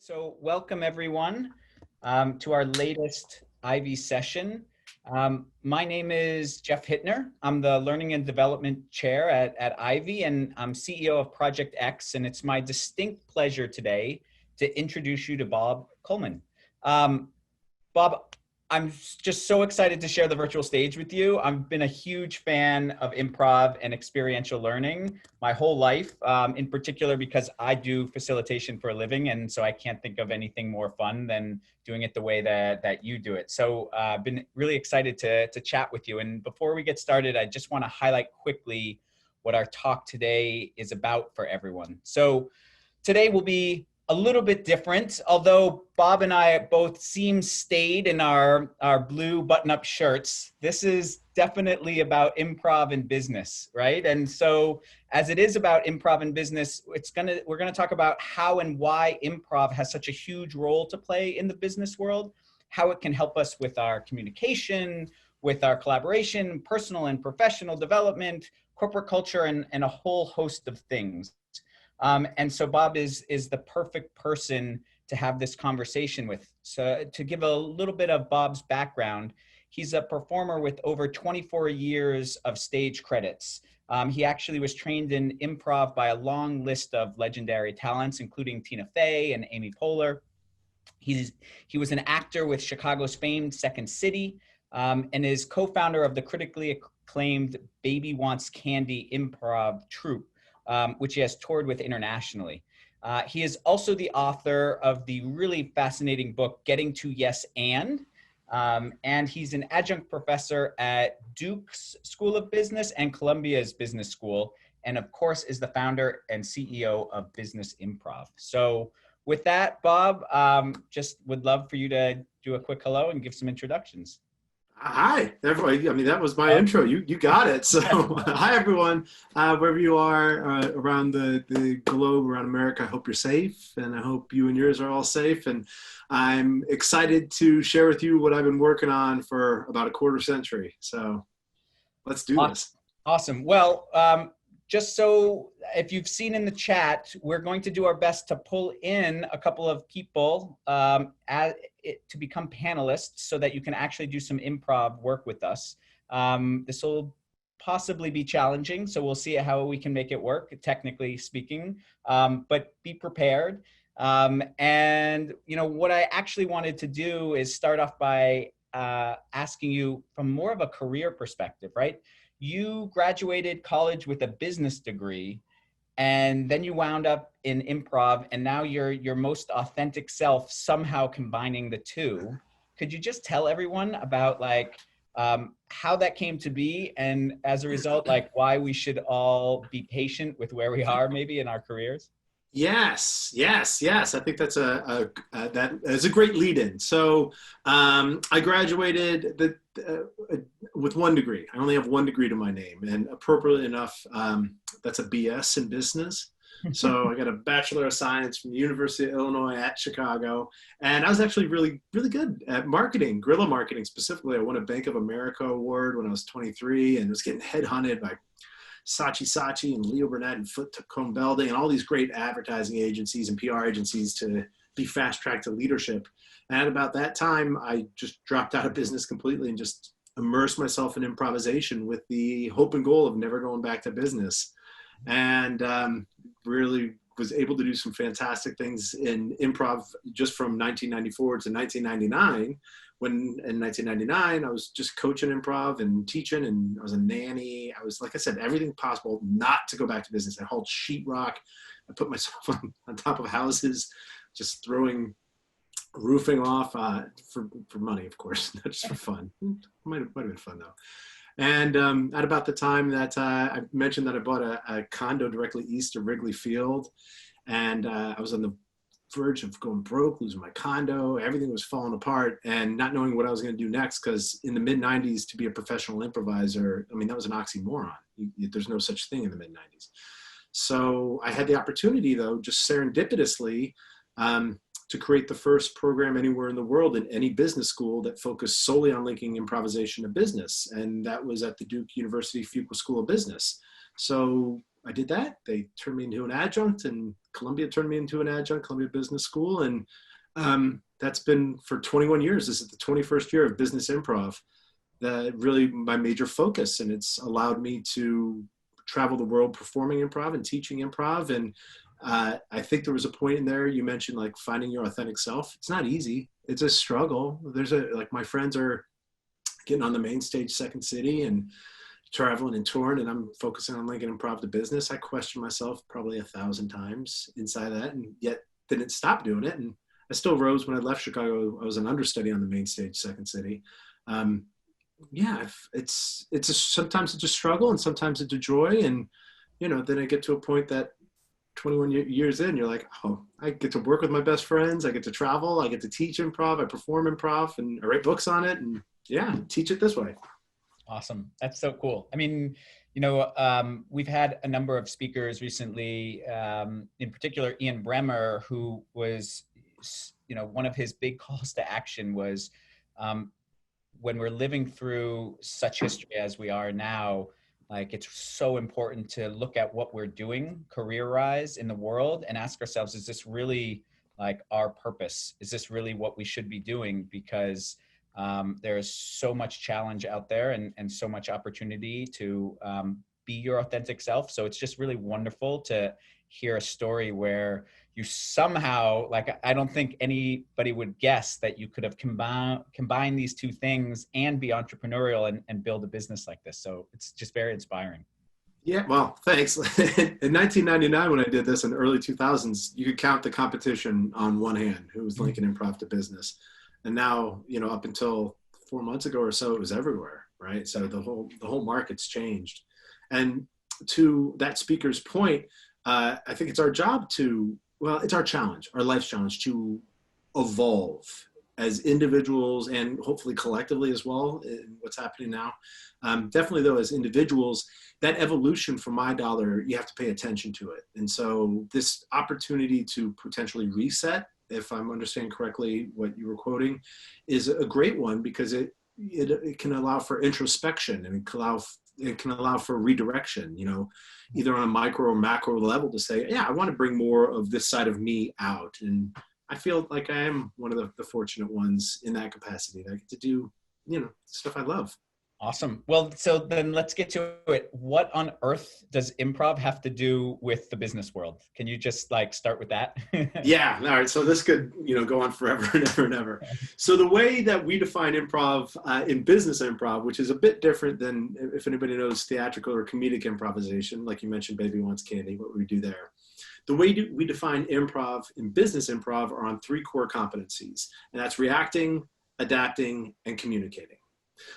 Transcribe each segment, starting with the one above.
So welcome everyone to our latest Ivy session. My name is Jeff Hittner. I'm the Learning and Development Chair at Ivy, and I'm CEO of Project X, and it's my distinct pleasure today to introduce you to Bob Kulhan. Bob, I'm just so excited to share the virtual stage with you. I've been a huge fan of improv and experiential learning my whole life, in particular because I do facilitation for a living, and so I can't think of anything more fun than doing it the way that you do it. So I've been really excited to chat with you. And before we get started, I just want to highlight quickly what our talk today is about for everyone. So today will be a little bit different, although Bob and I both seem staid in our blue button-up shirts. This is definitely about improv and business, right? And so as it is about improv and business, we're gonna talk about how and why improv has such a huge role to play in the business world, how it can help us with our communication, with our collaboration, personal and professional development, corporate culture, and a whole host of things. And so Bob is the perfect person to have this conversation with. So to give a little bit of Bob's background, he's a performer with over 24 years of stage credits. He actually was trained in improv by a long list of legendary talents, including Tina Fey and Amy Poehler. He was an actor with Chicago's famed Second City, and is co-founder of the critically acclaimed Baby Wants Candy improv troupe, which he has toured with internationally. He is also the author of the really fascinating book, Getting to Yes and he's an adjunct professor at Duke's School of Business and Columbia's Business School, and of course is the founder and CEO of Business Improv. So with that, Bob, just would love for you to do a quick hello and give some introductions. Hi, everybody. I mean, that was my intro. You got it. So hi, everyone. Wherever you are around the globe, around America, I hope you're safe, and I hope you and yours are all safe. And I'm excited to share with you what I've been working on for about a quarter century. So let's do this. Awesome. Well, just so if you've seen in the chat, we're going to do our best to pull in a couple of people to become panelists so that you can actually do some improv work with us. This will possibly be challenging, so we'll see how we can make it work, technically speaking, but be prepared. And you know, what I actually wanted to do is start off by asking you from more of a career perspective, right? You graduated college with a business degree, and then you wound up in improv, and now you're your most authentic self, somehow combining the two. Could you just tell everyone about like how that came to be, and as a result, like why we should all be patient with where we are maybe in our careers? Yes. I think that's that is a great lead-in. So I graduated with one degree. I only have one degree to my name, and appropriately enough, that's a BS in business. So I got a Bachelor of Science from the University of Illinois at Chicago, and I was actually really good at marketing, guerrilla marketing specifically. I won a Bank of America award when I was 23, and was getting headhunted by Saatchi and Leo Burnett and Footcomb Belding and all these great advertising agencies and PR agencies to be fast-tracked to leadership. And at about that time, I just dropped out of business completely and just immersed myself in improvisation with the hope and goal of never going back to business. And really was able to do some fantastic things in improv just from 1994 to 1999. When in 1999, I was just coaching improv and teaching, and I was a nanny. I was, like I said, everything possible not to go back to business. I hauled sheetrock. I put myself on top of houses, just throwing roofing off for money, of course, not just for fun. Might have been fun though. And at about the time that I mentioned that I bought a condo directly east of Wrigley Field, and I was on the verge of going broke, losing my condo. Everything was falling apart, and not knowing what I was going to do next, because in the mid-90s, to be a professional improviser, I mean, that was an oxymoron. There's no such thing in the mid-90s. So I had the opportunity, though, just serendipitously, to create the first program anywhere in the world in any business school that focused solely on linking improvisation to business. And that was at the Duke University Fuqua School of Business. So I did that. They turned me into an adjunct, and Columbia turned me into an adjunct, Columbia Business School. And that's been for 21 years. This is the 21st year of business improv. That really my major focus, and it's allowed me to travel the world performing improv and teaching improv. And I think there was a point in there you mentioned like finding your authentic self. It's not easy. It's a struggle. Like my friends are getting on the main stage, Second City, and traveling and touring, and I'm focusing on linking improv to business. I questioned myself probably 1,000 times inside that, and yet didn't stop doing it. And I still rose when I left Chicago. I was an understudy on the main stage, Second City. Yeah, sometimes it's a struggle and sometimes it's a joy. And, then I get to a point that 21 years in, you're like, oh, I get to work with my best friends. I get to travel. I get to teach improv. I perform improv, and I write books on it, and yeah, teach it this way. Awesome. That's so cool. I mean, we've had a number of speakers recently, in particular, Ian Bremmer, who was, one of his big calls to action was, when we're living through such history as we are now, like it's so important to look at what we're doing career-wise in the world and ask ourselves, is this really like our purpose? Is this really what we should be doing? Because there's so much challenge out there and so much opportunity to be your authentic self. So it's just really wonderful to hear a story where you somehow, like, I don't think anybody would guess that you could have combined these two things and be entrepreneurial and build a business like this. So it's just very inspiring. Yeah, well, thanks. In 1999, when I did this in the early 2000s, you could count the competition on one hand, who was linking improv to business. And now, up until 4 months ago or so, it was everywhere, right? So the whole market's changed. And to that speaker's point, I think it's our job it's our challenge, our life's challenge, to evolve as individuals and hopefully collectively as well in what's happening now. Definitely though, as individuals, that evolution for my dollar, you have to pay attention to it. And so this opportunity to potentially reset, if I'm understanding correctly what you were quoting, is a great one, because it can allow for introspection, and it can allow for redirection, either on a micro or macro level, to say, yeah, I want to bring more of this side of me out. And I feel like I am one of the fortunate ones in that capacity, that I get to do, stuff I love. Awesome. Well, so then let's get to it. What on earth does improv have to do with the business world? Can you just start with that? Yeah. All right. So this could, go on forever and ever and ever. So the way that we define improv in business improv, which is a bit different than if anybody knows theatrical or comedic improvisation, like you mentioned, Baby Wants Candy, what we do there. The way we define improv in business improv are on 3 core competencies, and that's reacting, adapting, and communicating.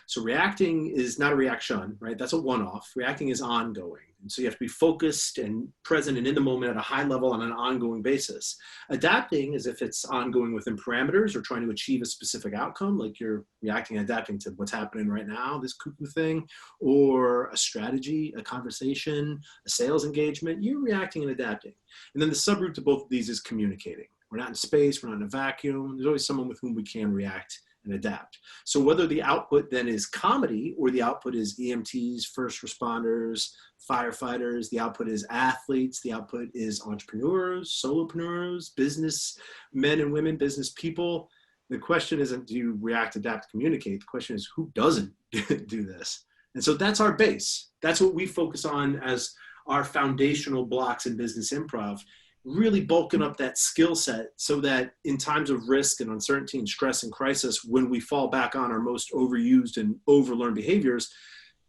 So reacting is not a reaction, right? That's a one-off. Reacting is ongoing. And so you have to be focused and present and in the moment at a high level on an ongoing basis. Adapting is if it's ongoing within parameters or trying to achieve a specific outcome, like you're reacting and adapting to what's happening right now, this cuckoo thing, or a strategy, a conversation, a sales engagement. You're reacting and adapting. And then the subroot to both of these is communicating. We're not in space. We're not in a vacuum. There's always someone with whom we can react and adapt. So whether the output then is comedy or the output is EMTs, first responders, firefighters, the output is athletes, the output is entrepreneurs, solopreneurs, business men and women, business people. The question isn't do you react, adapt, communicate? The question is who doesn't do this? And so that's our base. That's what we focus on as our foundational blocks in business improv, really bulking up that skill set so that in times of risk and uncertainty and stress and crisis, when we fall back on our most overused and overlearned behaviors,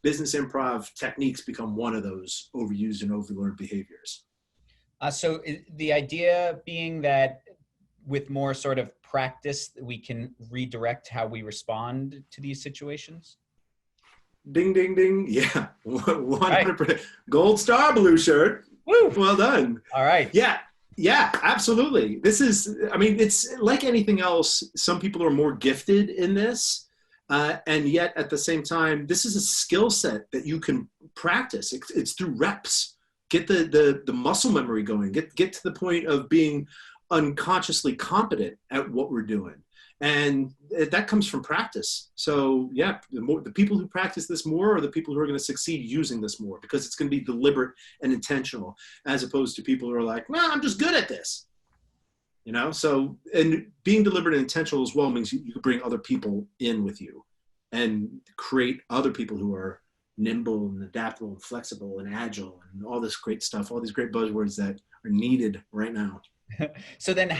business improv techniques become one of those overused and overlearned behaviors. So the idea being that with more sort of practice, we can redirect how we respond to these situations? Ding, ding, ding. Yeah, 100%. Right. Gold star, blue shirt. Woo. Well done. All right. Yeah, absolutely. It's like anything else. Some people are more gifted in this. And yet at the same time, this is a skill set that you can practice. It's through reps. Get the muscle memory going. Get to the point of being unconsciously competent at what we're doing. And that comes from practice. So yeah, the people who practice this more are the people who are going to succeed using this more, because it's going to be deliberate and intentional, as opposed to people who are like, well, I'm just good at this. You know, so, and being deliberate and intentional as well means you bring other people in with you and create other people who are nimble and adaptable and flexible and agile and all this great stuff, all these great buzzwords that are needed right now. So then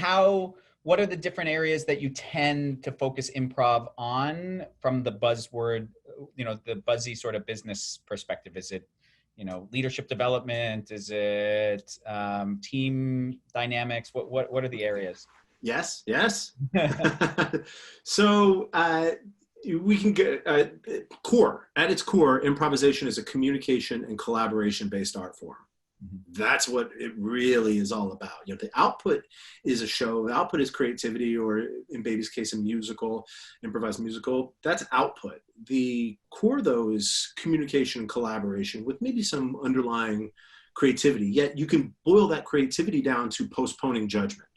what are the different areas that you tend to focus improv on from the buzzword, the buzzy sort of business perspective? Is it, leadership development? Is it team dynamics? What are the areas? Yes. So we can get at its core, improvisation is a communication and collaboration based art form. That's what it really is all about. The output is a show. The output is creativity, or in Baby's case, a musical, improvised musical. That's output. The core, though, is communication and collaboration with maybe some underlying creativity. Yet you can boil that creativity down to postponing judgment.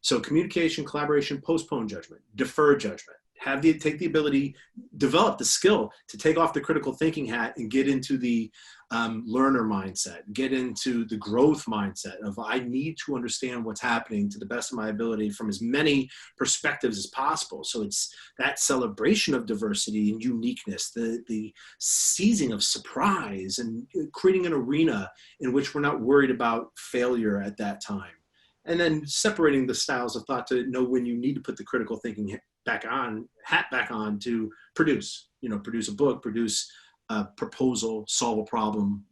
So communication, collaboration, postpone judgment, defer judgment. Take the ability, develop the skill to take off the critical thinking hat and get into the learner mindset, get into the growth mindset of I need to understand what's happening to the best of my ability from as many perspectives as possible. So it's that celebration of diversity and uniqueness, the seizing of surprise, and creating an arena in which we're not worried about failure at that time. And then separating the styles of thought to know when you need to put the critical thinking hat back on to produce a book, produce a proposal, solve a problem,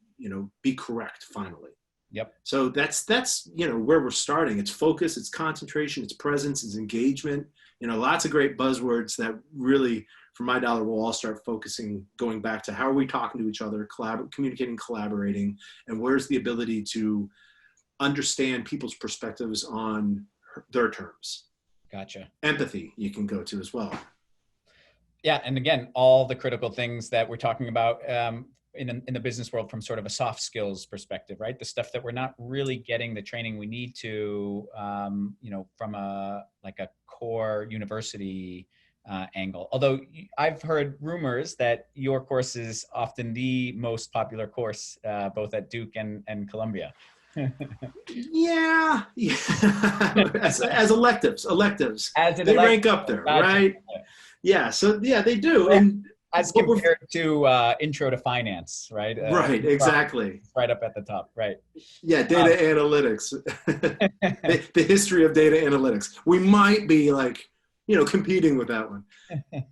be correct finally. Yep. So that's where we're starting. It's focus, it's concentration, it's presence, it's engagement. Lots of great buzzwords that really, for my dollar, will all start focusing, going back to how are we talking to each other, communicating, collaborating, and where's the ability to understand people's perspectives on their terms. Gotcha. Empathy you can go to as well. Yeah, and again, all the critical things that we're talking about in the business world from sort of a soft skills perspective, right? The stuff that we're not really getting the training we need to, from a core university angle. Although I've heard rumors that your course is often the most popular course, both at Duke and Columbia. Yeah. as electives, they rank up there, gotcha. Right? Yeah. So yeah, they do. And as compared to Intro to Finance, right? Right. Exactly. Right up at the top. Right. Yeah. Data analytics, the history of data analytics. We might be competing with that one.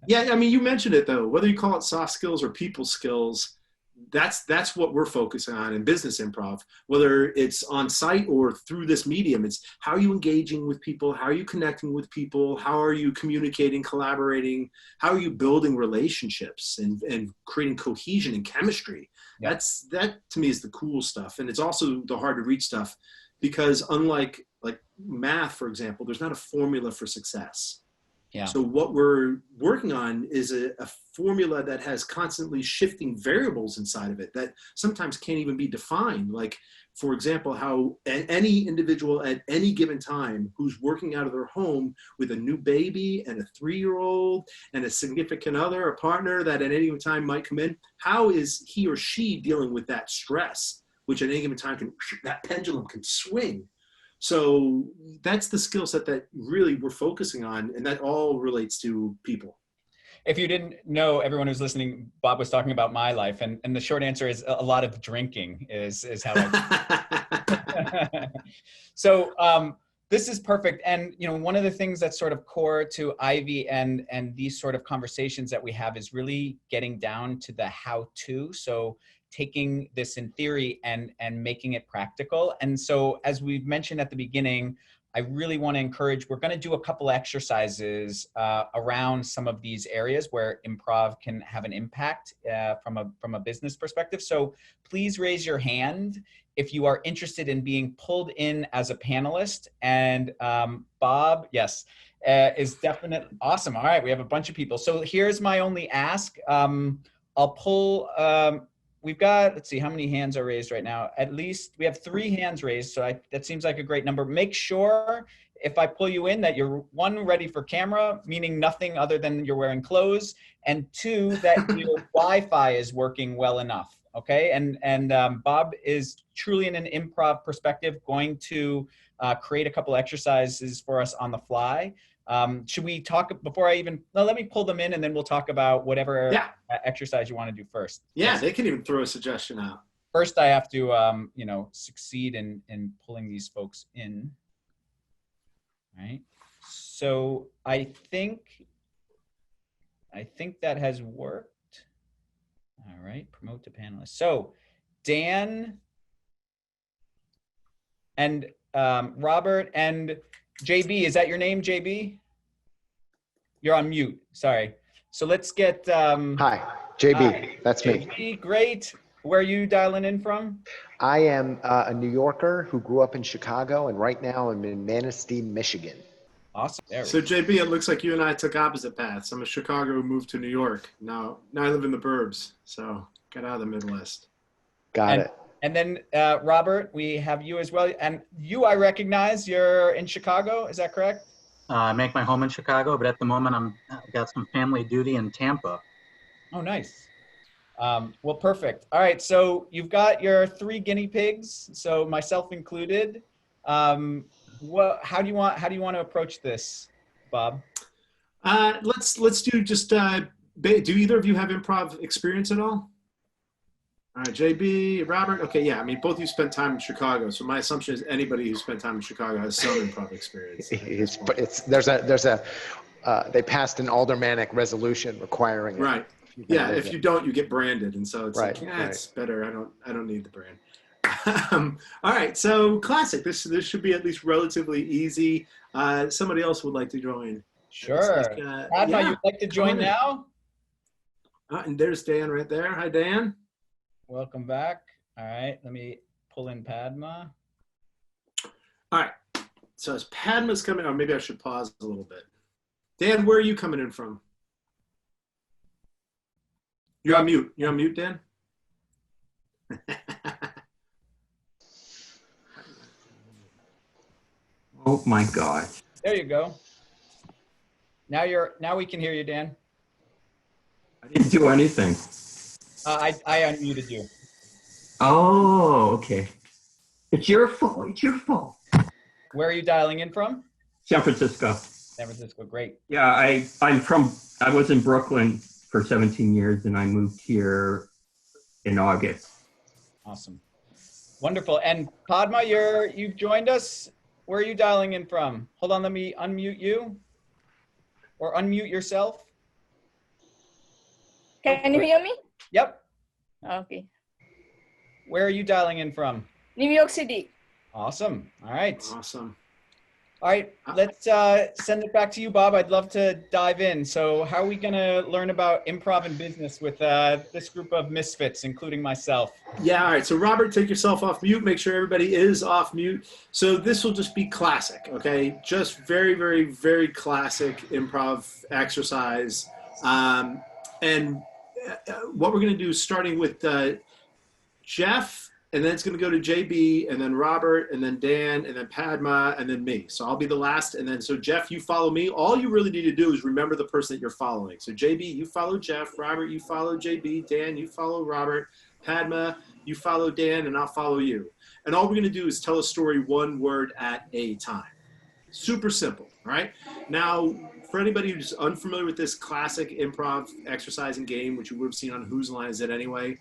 Yeah. I mean, you mentioned it though, whether you call it soft skills or people skills, that's what we're focusing on in business improv, whether it's on site or through this medium. It's how are you engaging with people? How are you connecting with people? How are you communicating, collaborating? How are you building relationships and creating cohesion and chemistry? Yeah. That to me is the cool stuff. And it's also the hard to reach stuff, because unlike math, for example, there's not a formula for success. Yeah. So what we're working on is a formula that has constantly shifting variables inside of it that sometimes can't even be defined. Like, for example, how any individual at any given time who's working out of their home with a new baby and a 3-year-old and a significant other, a partner that at any given time might come in, how is he or she dealing with that stress, which at any given time that pendulum can swing. So that's the skill set that really we're focusing on, and that all relates to people. If you didn't know, everyone who's listening, Bob was talking about my life, and the short answer is a lot of drinking is how I So this is perfect. And one of the things that's sort of core to Ivy and these sort of conversations that we have is really getting down to the how-to. So taking this in theory and making it practical. And so as we've mentioned at the beginning, I really want to encourage, we're going to do a couple exercises around some of these areas where improv can have an impact from a business perspective. So please raise your hand if you are interested in being pulled in as a panelist. And Bob, yes, is definitely awesome. All right, we have a bunch of people. So here's my only ask. I'll pull, we've got, let's see, how many hands are raised right now? At least we have 3 hands raised. So that seems like a great number. Make sure if I pull you in, that you're one, ready for camera, meaning nothing other than you're wearing clothes, and two, that your Wi-Fi is working well enough. Okay, and Bob is truly in an improv perspective going to create a couple exercises for us on the fly. Should we talk before I even, no, let me pull them in and then we'll talk about whatever exercise you want to do first. Yeah, Yes. they can even throw a suggestion out. First, I have to, succeed in pulling these folks in. All right. So I think that has worked. All right. Promote to panelists. So Dan and Robert and JB, is that your name, JB? You're on mute. Sorry. So let's get. Hi, JB. That's me. JB, great. Where are you dialing in from? I am a New Yorker who grew up in Chicago, and right now I'm in Manistee, Michigan. Awesome. So JB, it looks like you and I took opposite paths. I'm a Chicago who moved to New York. Now I live in the burbs. So get out of the Midwest. Got it. And then Robert, we have you as well. And you, I recognize you're in Chicago. Is that correct? I make my home in Chicago, but at the moment I've got some family duty in Tampa. Oh, nice. Well, perfect. All right, so you've got your 3 guinea pigs, so myself included. How do you want to approach this, Bob? Let's do just. Do either of you have improv experience at all? All right, JB, Robert. Okay, yeah. I mean, both of you spent time in Chicago, so my assumption is anybody who spent time in Chicago has some improv experience. They passed an aldermanic resolution requiring it. Right. Yeah. If you don't, you get branded, and so it's it's better. I don't need the brand. All right. So classic. This should be at least relatively easy. Somebody else would like to join. Sure. Padma, you'd like to join now? And there's Dan right there. Hi, Dan. Welcome back. All right, let me pull in Padma. All right, so as Padma's coming, or maybe I should pause a little bit. Dan, where are you coming in from? You're on mute. You're on mute, Dan? Oh my God. There you go. Now we can hear you, Dan. I didn't do anything. I unmuted you. Oh, okay. It's your fault. It's your fault. Where are you dialing in from? San Francisco. San Francisco, great. Yeah, I was in Brooklyn for 17 years and I moved here in August. Awesome. Wonderful. And Padma, you've joined us. Where are you dialing in from? Hold on, let me unmute you. Or unmute yourself. Can you hear me? Yep. Okay. Where are you dialing in from? New York City. Awesome. All right. Awesome. All right. Let's send it back to you, Bob. I'd love to dive in. So how are we going to learn about improv and business with this group of misfits, including myself? Yeah. All right. So Robert, take yourself off mute. Make sure everybody is off mute. So this will just be classic. Okay. Just very, very, very classic improv exercise. And what we're going to do is starting with Jeff, and then it's going to go to JB, and then Robert, and then Dan, and then Padma, and then me. So I'll be the last. And then, so Jeff, you follow me. All you really need to do is remember the person that you're following. So JB, you follow Jeff. Robert, you follow JB. Dan, you follow Robert. Padma, you follow Dan, and I'll follow you. And all we're going to do is tell a story one word at a time. Super simple, all right? Now, for anybody who's unfamiliar with this classic improv exercise and game, which you would have seen on Whose Line Is It Anyway,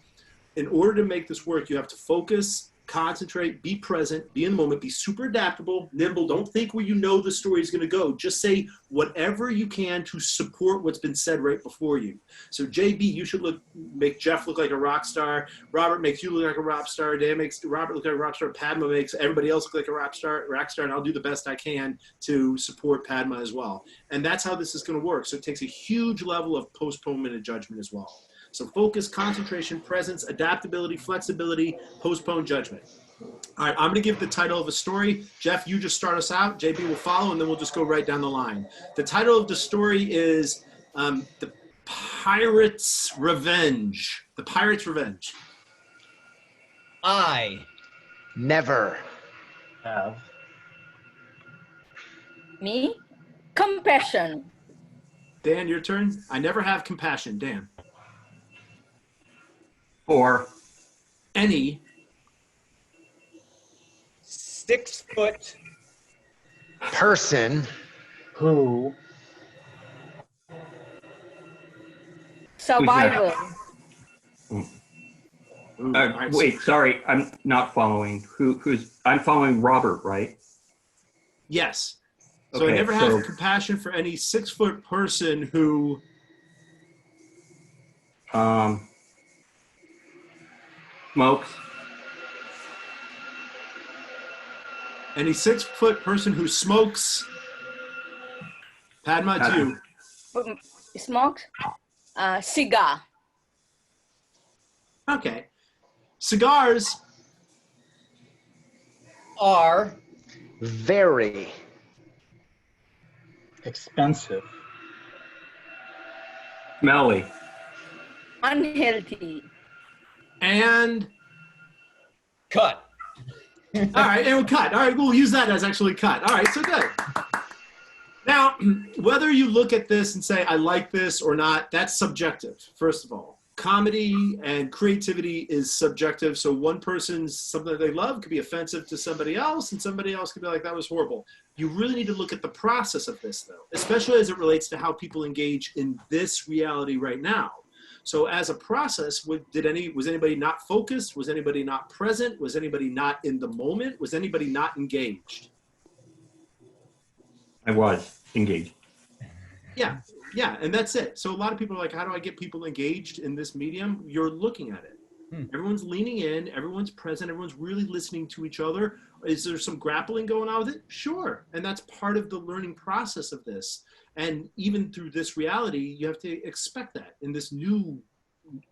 in order to make this work, you have to focus, concentrate, be present, be in the moment, be super adaptable, nimble. Don't think where you know the story is going to go. Just say whatever you can to support what's been said right before you. So JB, you should make Jeff look like a rock star. Robert makes you look like a rock star. Dan makes Robert look like a rock star. Padma makes everybody else look like a rock star, and I'll do the best I can to support Padma as well. And that's how this is going to work. So it takes a huge level of postponement and judgment as well. So focus, concentration, presence, adaptability, flexibility, postpone judgment. All right, I'm going to give the title of a story. Jeff, you just start us out. JB will follow, and then we'll just go right down the line. The title of the story is The Pirate's Revenge. The Pirate's Revenge. Never Have Me? Compassion. Dan, your turn. I never have compassion. Dan. 4. Any 6 foot Person Who? Survival. Ooh, all right, Wait, sorry, I'm not following. I'm following Robert, right? yes. So I Okay, never so have compassion for any 6-foot person who smokes. any 6-foot person who smokes. Padma, it's you. Smokes. Cigar. Okay. Cigars. are very Expensive. Smelly. Unhealthy. And cut. all right, and we'll cut. All right, we'll use that as actually cut. All right, so good. Now, whether you look at this and say, I like this or not, that's subjective, first of all. Comedy and creativity is subjective. So one person's something that they love could be offensive to somebody else, and somebody else could be like, that was horrible. You really need to look at the process of this, though, especially as it relates to how people engage in this reality right now. So as a process, was anybody not focused? Was anybody not present? Was anybody not in the moment? Was anybody not engaged? I was engaged. Yeah, and that's it. So a lot of people are like, how do I get people engaged in this medium? You're looking at it. Everyone's leaning in, everyone's present, everyone's really listening to each other. Is there some grappling going on with it? Sure. And that's part of the learning process of this. And even through this reality, you have to expect that in this new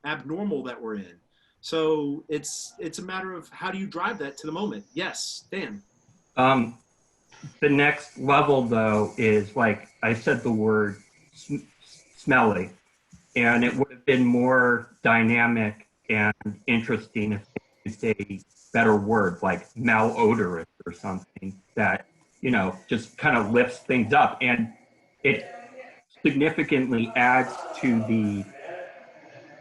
abnormal that we're in. So it's a matter of how do you drive that to the moment? Yes, Dan. The next level, though, is like I said the word smelly, and it would have been more dynamic and interesting if they used a better word like malodorous or something that, you know, just kind of lifts things up. And it significantly adds to the,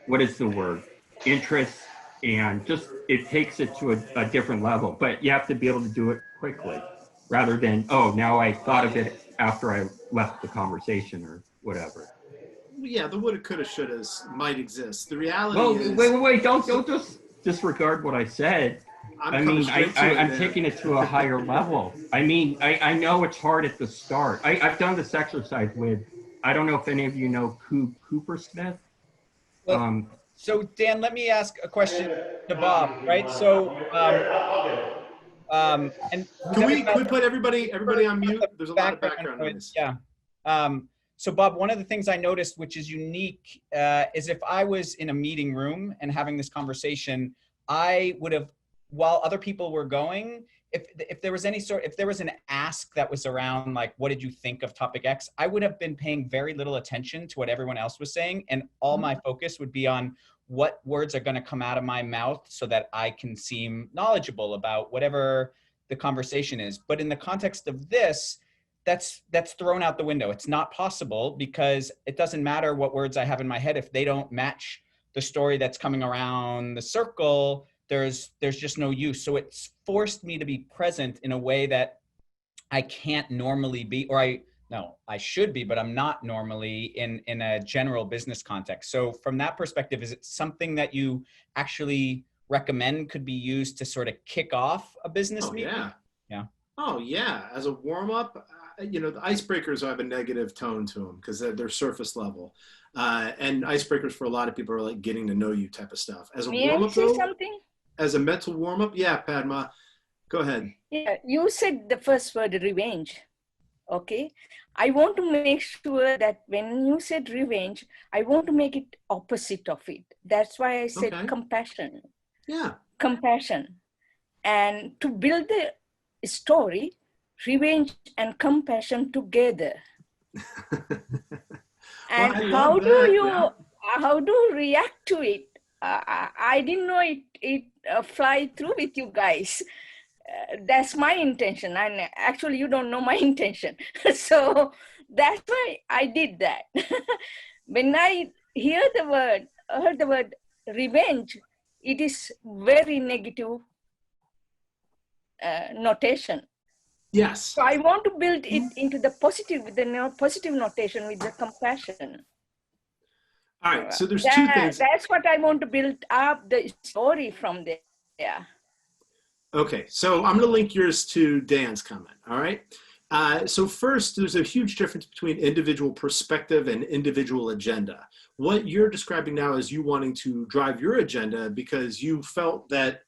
what is the word, interest, and just it takes it to a different level. But you have to be able to do it quickly rather than, oh, now I thought of it after I left the conversation or whatever. Yeah, the woulda, coulda, shouldas might exist. The reality Well, is... wait, don't just disregard what I said. I'm taking it to a higher level. I mean, I know it's hard at the start. I've done this exercise with, I don't know if any of you know Cooper Smith. So Dan, let me ask a question to Bob, right? So, and Can we put everybody on mute? There's a lot of background noise. Yeah. So Bob, one of the things I noticed, which is unique, is if I was in a meeting room and having this conversation, I would have, while other people were going, if there was if there was an ask that was around like, what did you think of topic X? I would have been paying very little attention to what everyone else was saying. And all my focus would be on what words are going to come out of my mouth so that I can seem knowledgeable about whatever the conversation is. But in the context of this, that's thrown out the window. It's not possible because it doesn't matter what words I have in my head. If they don't match the story that's coming around the circle, there's just no use. So it's forced me to be present in a way that I can't normally be, or I should be, but I'm not normally in a general business context. So from that perspective, is it something that you actually recommend could be used to sort of kick off a business meeting? Yeah. Oh yeah. As a warm up, you know, the icebreakers have a negative tone to them because they're surface level. And icebreakers for a lot of people are like getting to know you type of stuff. As a warm up though, something? As a mental warm up, yeah, Padma, go ahead. Yeah, you said the first word, revenge. Okay. I want to make sure that when you said revenge, I want to make it opposite of it. That's why I said compassion. Yeah. Compassion. And to build the story, revenge and compassion together. And how do you react to it? I didn't know it fly through with you guys. that's my intention. And actually, you don't know my intention. So that's why I did that. When I heard the word revenge, it is very negative notation. Yes. So I want to build it into the positive, with the positive notation with the compassion. All right. So there's two things. That's what I want to build up the story from there. Yeah. Okay. So I'm going to link yours to Dan's comment. All right. So first, there's a huge difference between individual perspective and individual agenda. What you're describing now is you wanting to drive your agenda because you felt that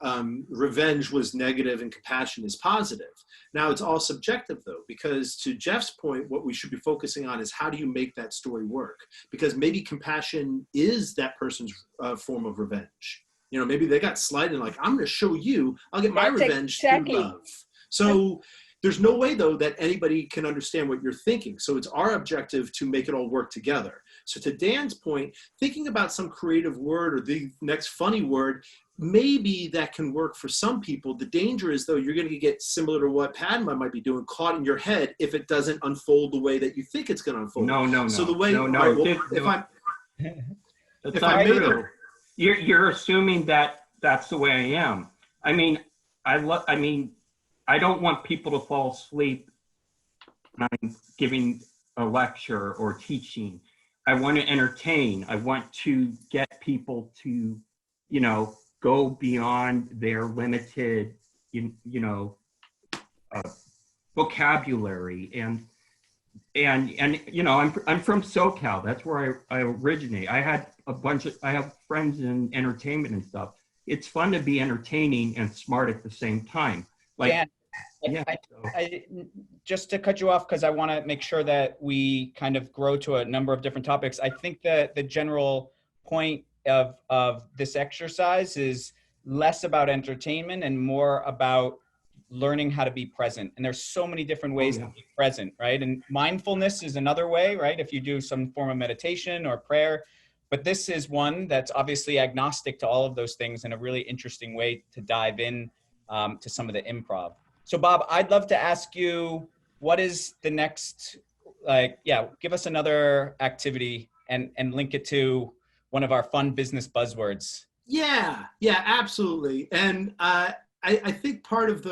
revenge was negative and compassion is positive. Now it's all subjective though, because to Jeff's point, what we should be focusing on is how do you make that story work? Because maybe compassion is that person's form of revenge. You know, maybe they got slighted and like, I'm going to show you, I'll get my revenge through love. So there's no way though that anybody can understand what you're thinking. So it's our objective to make it all work together. So to Dan's point, thinking about some creative word or the next funny word, maybe that can work for some people. The danger is though, you're going to get similar to what Padma might be doing, caught in your head if it doesn't unfold the way that you think it's going to unfold. No. So the way, no. Right, well, That's not true. You're assuming that that's the way I am. I mean, I don't want people to fall asleep when I'm giving a lecture or teaching. I want to entertain. I want to get people to, you know, go beyond their limited, vocabulary and you know, I'm from SoCal. That's where I originate. I have friends in entertainment and stuff. It's fun to be entertaining and smart at the same time. Like, yeah. I just to cut you off, because I want to make sure that we kind of grow to a number of different topics. I think that the general point of this exercise is less about entertainment and more about learning how to be present. And there's so many different ways to be present, right? And mindfulness is another way, right? If you do some form of meditation or prayer, but this is one that's obviously agnostic to all of those things and a really interesting way to dive in to some of the improv. So Bob, I'd love to ask you, what is the next, give us another activity and link it to one of our fun business buzzwords. Yeah, absolutely. And I think part of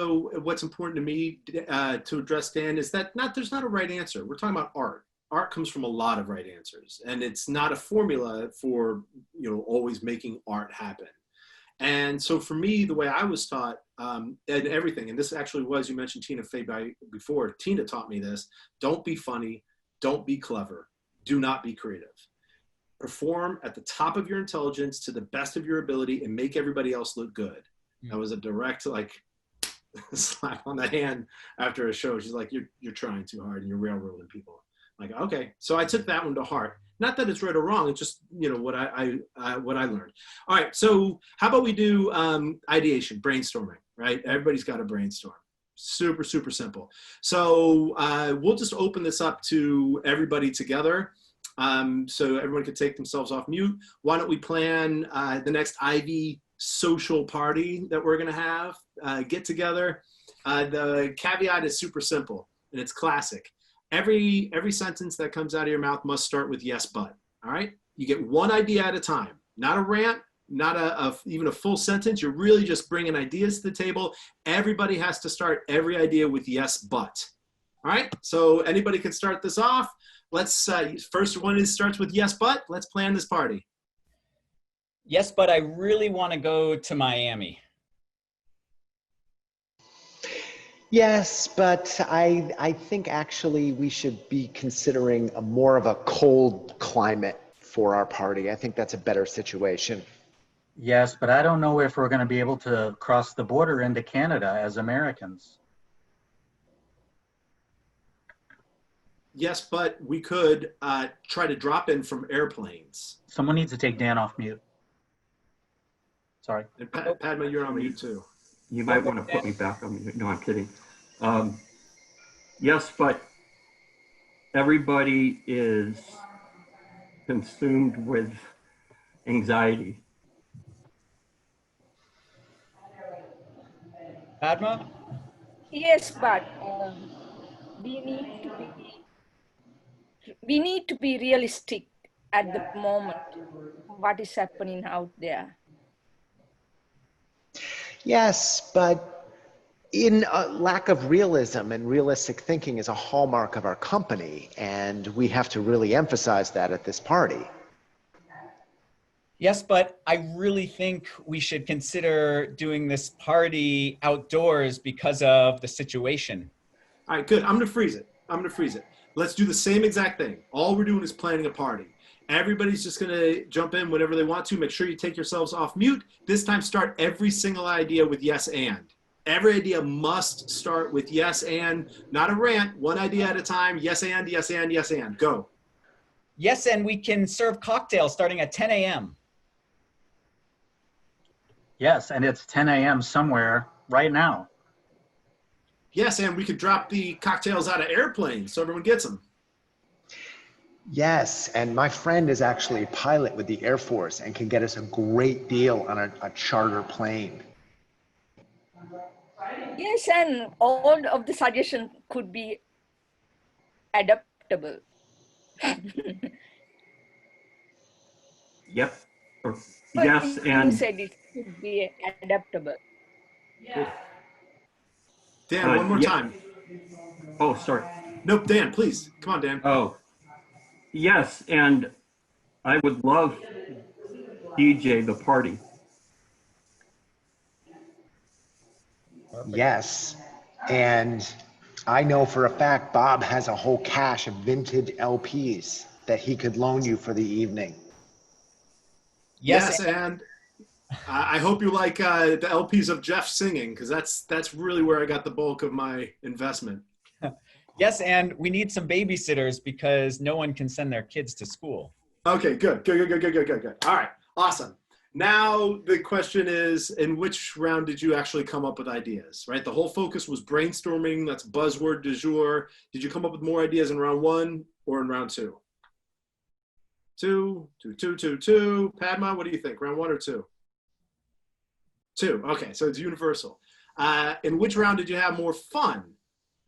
what's important to me to address, Dan, is that there's not a right answer. We're talking about art. Art comes from a lot of right answers, and it's not a formula for, always making art happen. And so for me, the way I was taught and everything, and this actually was, you mentioned Tina Fey before, Tina taught me this: don't be funny, don't be clever, do not be creative. Perform at the top of your intelligence to the best of your ability and make everybody else look good. That was a direct slap on the hand after a show. She's like, you're trying too hard and you're railroading people. I'm like, okay. So I took that one to heart. Not that it's right or wrong. It's just, what I learned. All right. So how about we do ideation, brainstorming, right? Everybody's got to brainstorm. Super, super simple. So we'll just open this up to everybody together. So everyone can take themselves off mute. Why don't we plan the next Ivy social party that we're going to have, get together. The caveat is super simple and it's classic. Every sentence that comes out of your mouth must start with yes, but. All right. You get one idea at a time, not a rant, not even a full sentence. You're really just bringing ideas to the table. Everybody has to start every idea with yes, but. All right. So anybody can start this off. Let's first one starts with yes, but. Let's plan this party. Yes, but I really want to go to Miami. Yes, but I think actually we should be considering more of a cold climate for our party. I think that's a better situation. Yes, but I don't know if we're going to be able to cross the border into Canada as Americans. Yes, but we could try to drop in from airplanes. Someone needs to take Dan off mute. Sorry. And Padma, you're on mute too. You might want to put me back on mute. No, I'm kidding. Yes, but everybody is consumed with anxiety. Padma? Yes, but we need to be realistic at the moment. What is happening out there? Yes, but in a lack of realism, and realistic thinking is a hallmark of our company, and we have to really emphasize that at this party. Yes, but I really think we should consider doing this party outdoors because of the situation. All right, good. I'm going to freeze it. Let's do the same exact thing. All we're doing is planning a party. Everybody's just going to jump in whenever they want to. Make sure you take yourselves off mute. This time, start every single idea with yes and. Every idea must start with yes and, not a rant, one idea at a time. Yes and, yes and, yes and. Go. Yes, and we can serve cocktails starting at 10 a.m. Yes, and it's 10 a.m. somewhere right now. Yes, and we could drop the cocktails out of airplanes so everyone gets them. Yes, and my friend is actually a pilot with the Air Force and can get us a great deal on a charter plane. Yes, and all of the suggestions could be adaptable. Yep. Yes, You said it should be adaptable. Dan, one more time. Oh, sorry. Nope, Dan, please. Come on, Dan. Oh, yes, and I would love to DJ the party. Yes, and I know for a fact Bob has a whole cache of vintage LPs that he could loan you for the evening. Yes, and I hope you like the LPs of Jeff singing, because that's really where I got the bulk of my investment. Yes, and we need some babysitters because no one can send their kids to school. Okay, good. All right, awesome. Now the question is, in which round did you actually come up with ideas, right? The whole focus was brainstorming. That's buzzword du jour. Did you come up with more ideas in round one or in round two? Two. Padma, what do you think? Round one or two? Two. Okay, so it's universal. In which round did you have more fun?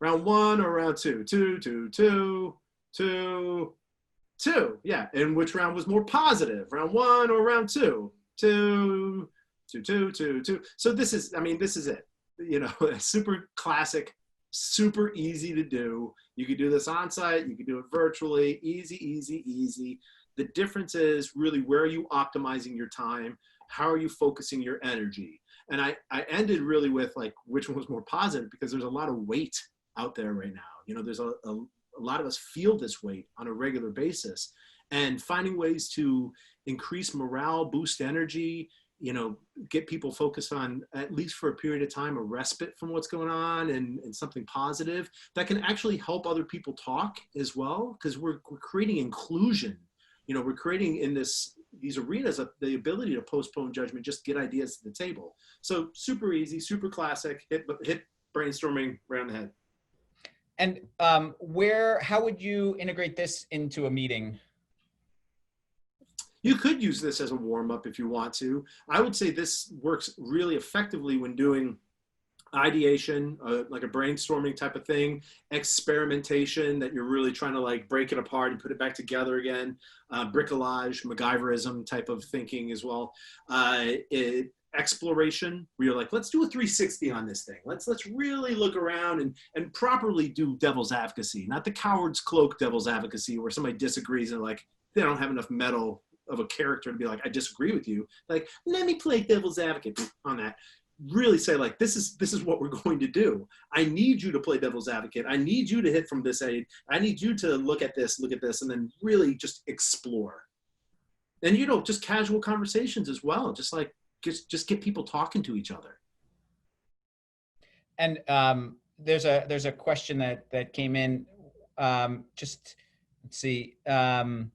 Round one or round two? Two. Yeah. And which round was more positive? Round one or round two? Two. So this is it. You know, super classic, super easy to do. You could do this on site. You could do it virtually. Easy. The difference is really, where are you optimizing your time? How are you focusing your energy? And I ended really with like, which one was more positive, because there's a lot of weight out there right now. You know, there's a lot of us feel this weight on a regular basis, and finding ways to increase morale, boost energy, you know, get people focused on, at least for a period of time, a respite from what's going on, and something positive that can actually help other people talk as well, because we're creating inclusion. You know, we're creating in these arenas the ability to postpone judgment, just get ideas to the table. So super easy, super classic, hit brainstorming around the head. And how would you integrate this into a meeting? You could use this as a warm-up if you want to. I would say this works really effectively when doing ideation, like a brainstorming type of thing, experimentation that you're really trying to like break it apart and put it back together again, bricolage, MacGyverism type of thinking as well. Exploration, where you're like, let's do a 360 on this thing. Let's really look around and properly do devil's advocacy, not the coward's cloak devil's advocacy where somebody disagrees and like they don't have enough metal of a character to be like, I disagree with you. Like, let me play devil's advocate on that. Really say like, this is what we're going to do. I need you to play devil's advocate. I need you to hit from this aid. I need you to look at this, and then really just explore. And, you know, just casual conversations as well. Just like, just get people talking to each other. And there's a question that came in. Just let's see. It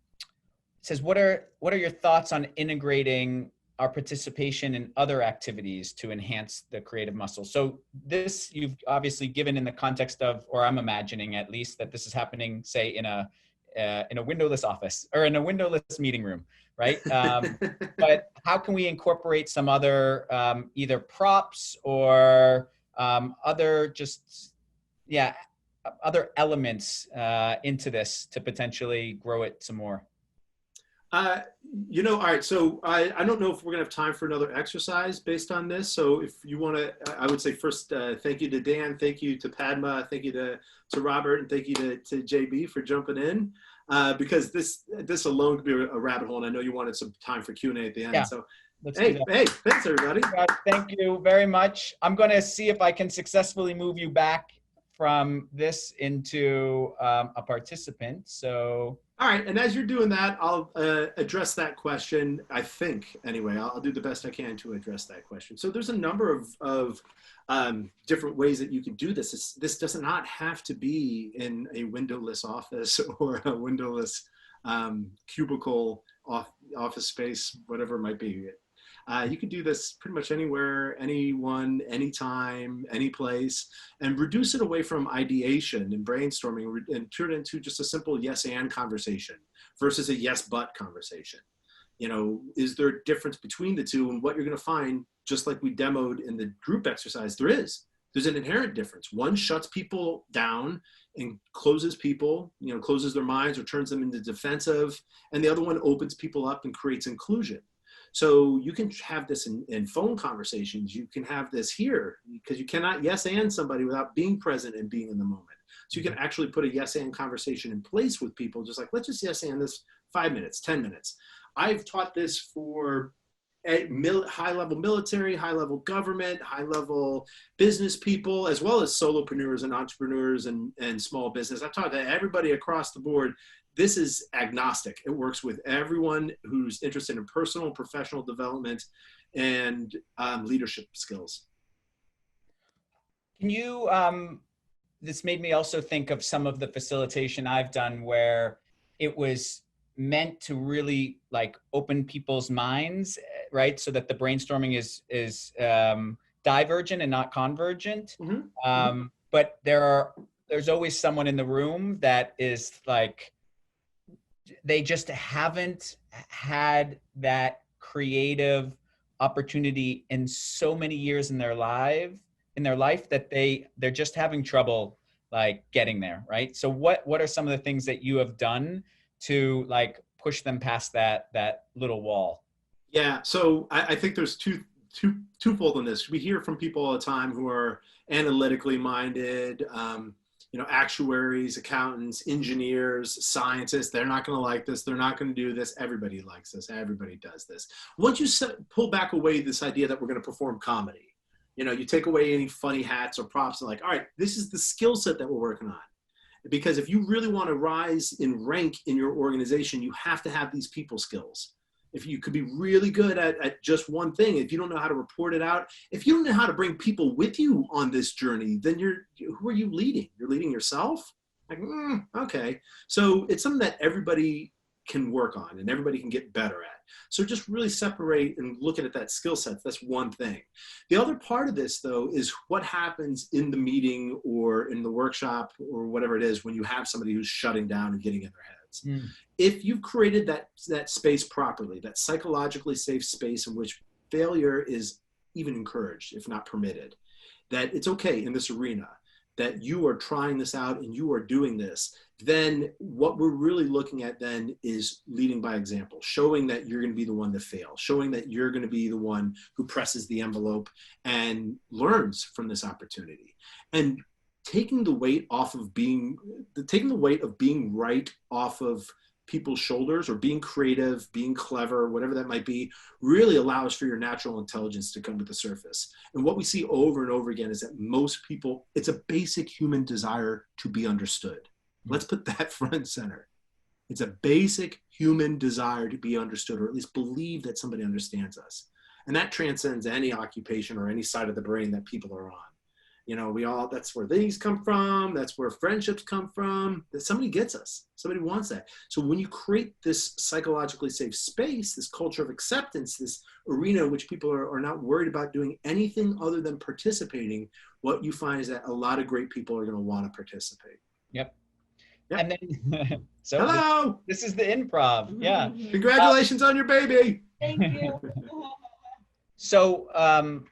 says, what are your thoughts on integrating our participation in other activities to enhance the creative muscle? So this you've obviously given in the context of, or I'm imagining at least, that this is happening, say, in a windowless office or in a windowless meeting room, right? But how can we incorporate some other either props or other just, yeah, other elements into this to potentially grow it some more? All right, so I don't know if we're gonna have time for another exercise based on this. So if you wanna, I would say first, thank you to Dan, thank you to Padma, thank you to Robert, and thank you to JB for jumping in, because this alone could be a rabbit hole, and I know you wanted some time for Q&A at the end. Yeah, so hey, thanks everybody. Thank you very much. I'm gonna see if I can successfully move you back from this into a participant, so. All right, and as you're doing that, I'll address that question, I think, anyway. I'll do the best I can to address that question. So there's a number of different ways that you can do this. This does not have to be in a windowless office or a windowless cubicle office space, whatever it might be. You can do this pretty much anywhere, anyone, anytime, any place, and reduce it away from ideation and brainstorming and turn it into just a simple yes and conversation versus a yes but conversation. You know, is there a difference between the two? And what you're going to find, just like we demoed in the group exercise, there's an inherent difference. One shuts people down and closes people, you know, closes their minds or turns them into defensive, and the other one opens people up and creates inclusion. So you can have this in phone conversations. You can have this here because you cannot yes and somebody without being present and being in the moment. So you can actually put a yes and conversation in place with people, just like, let's just yes and this 5 minutes, 10 minutes. I've taught this for high-level military, high-level government, high-level business people, as well as solopreneurs and entrepreneurs and small business. I've taught to everybody across the board. This is agnostic. It works with everyone who's interested in personal and professional development and leadership skills. Can you, this made me also think of some of the facilitation I've done where it was meant to really like open people's minds, right? So that the brainstorming is divergent and not convergent. Mm-hmm. But there's always someone in the room that is like, they just haven't had that creative opportunity in so many years in their life that they're just having trouble like getting there, right? So what are some of the things that you have done to like push them past that little wall? Yeah, so I think there's twofold in this. We hear from people all the time who are analytically minded, you know, actuaries, accountants, engineers, scientists. They're not going to like this. They're not going to do this. Everybody likes this. Everybody does this. Once you pull back away this idea that we're going to perform comedy, you know, you take away any funny hats or props and like, all right, this is the skill set that we're working on. Because if you really want to rise in rank in your organization, you have to have these people skills. If you could be really good at just one thing, if you don't know how to report it out, if you don't know how to bring people with you on this journey, then who are you leading? You're leading yourself? Like, okay. So it's something that everybody can work on and everybody can get better at. So just really separate and look at that skill set. That's one thing. The other part of this, though, is what happens in the meeting or in the workshop or whatever it is when you have somebody who's shutting down and getting in their heads. Mm. If you've created that space properly, that psychologically safe space in which failure is even encouraged, if not permitted, that it's okay in this arena, that you are trying this out and you are doing this, then what we're really looking at then is leading by example, showing that you're going to be the one to fail, showing that you're going to be the one who presses the envelope and learns from this opportunity. And taking the weight of being right off of people's shoulders, or being creative, being clever, whatever that might be, really allows for your natural intelligence to come to the surface. And what we see over and over again is that most people, it's a basic human desire to be understood. Let's put that front and center. It's a basic human desire to be understood, or at least believe that somebody understands us. And that transcends any occupation or any side of the brain that people are on. You know, that's where things come from. That's where friendships come from. That somebody gets us. Somebody wants that. So when you create this psychologically safe space, this culture of acceptance, this arena in which people are not worried about doing anything other than participating, what you find is that a lot of great people are going to want to participate. Yep. And then, so hello. This is the improv. Yeah. Congratulations on your baby. Thank you. So,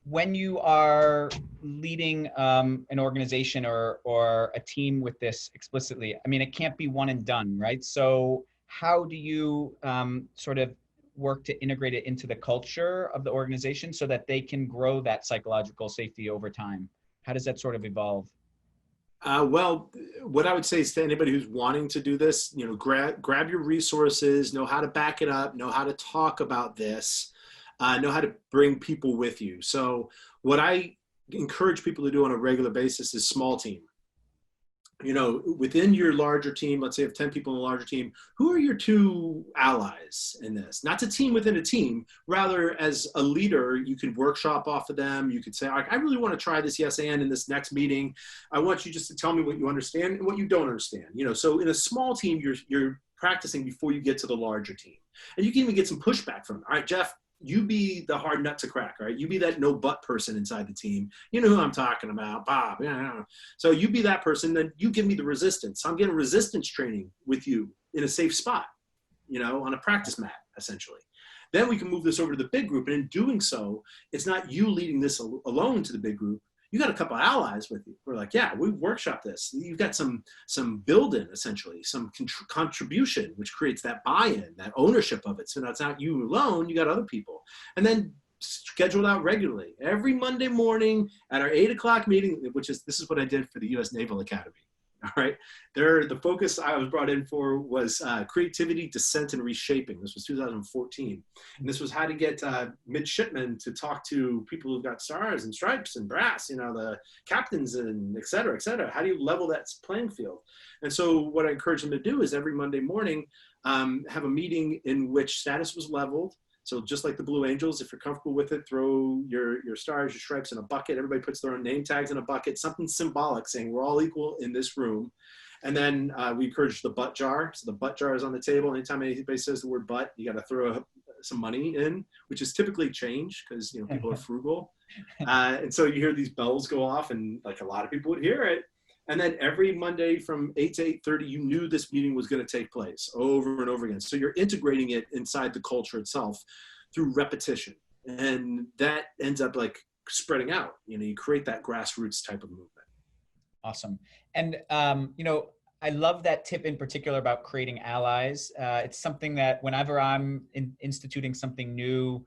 when you are leading an organization or a team with this explicitly, I mean, it can't be one and done, right? So how do you sort of work to integrate it into the culture of the organization so that they can grow that psychological safety over time? How does that sort of evolve? Well, what I would say is to anybody who's wanting to do this, you know, grab your resources, know how to back it up, know how to talk about this, know how to bring people with you. So what I encourage people to do on a regular basis is small team. You know, within your larger team, let's say you have 10 people in a larger team, who are your two allies in this? Not to team within a team, rather as a leader, you can workshop off of them. You could say, I really want to try this yes and in this next meeting. I want you just to tell me what you understand and what you don't understand. You know, so in a small team, you're practicing before you get to the larger team. And you can even get some pushback from them. All right, Jeff, you be the hard nut to crack, right? You be that no but person inside the team. You know who I'm talking about, Bob. Yeah. So you be that person, then you give me the resistance. I'm getting resistance training with you in a safe spot, you know, on a practice mat, essentially. Then we can move this over to the big group. And in doing so, it's not you leading this alone to the big group. You got a couple of allies with you. We're like, yeah, we workshop this. You've got some build-in, essentially, some contribution, which creates that buy-in, that ownership of it. So now it's not you alone, you got other people. And then schedule it out regularly. Every Monday morning at our 8 o'clock meeting, this is what I did for the U.S. Naval Academy. All right. The focus I was brought in for was creativity, dissent, and reshaping. This was 2014. And this was how to get midshipmen to talk to people who've got stars and stripes and brass, you know, the captains and et cetera, et cetera. How do you level that playing field? And so what I encourage them to do is every Monday morning, have a meeting in which status was leveled. So just like the Blue Angels, if you're comfortable with it, throw your stars, your stripes in a bucket. Everybody puts their own name tags in a bucket, something symbolic saying we're all equal in this room. And then we encourage the butt jar. So the butt jar is on the table. Anytime anybody says the word butt, you got to throw some money in, which is typically change because, you know, people are frugal. And so you hear these bells go off and like a lot of people would hear it. And then every Monday from 8 to 8:30, you knew this meeting was going to take place over and over again. So you're integrating it inside the culture itself through repetition. And that ends up like spreading out. You know, you create that grassroots type of movement. Awesome. And, you know, I love that tip in particular about creating allies. It's something that whenever I'm instituting something new,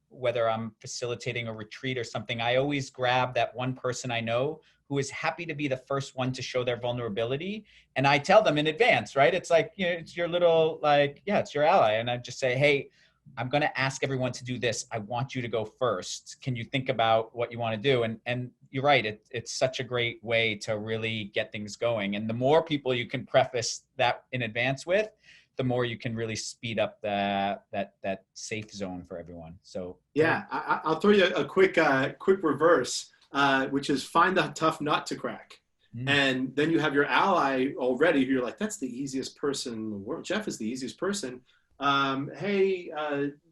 whether I'm facilitating a retreat or something, I always grab that one person I know who is happy to be the first one to show their vulnerability. And I tell them in advance, right? It's like, you know, it's your little, like, yeah, it's your ally. And I just say, hey, I'm going to ask everyone to do this. I want you to go first. Can you think about what you want to do? And you're right. It's such a great way to really get things going. And the more people you can preface that in advance with, the more you can really speed up that safe zone for everyone. So yeah, I'll throw you a quick reverse, which is find the tough nut to crack. And then you have your ally already who you're like, that's the easiest person in the world. Jeff is the easiest person. Hey,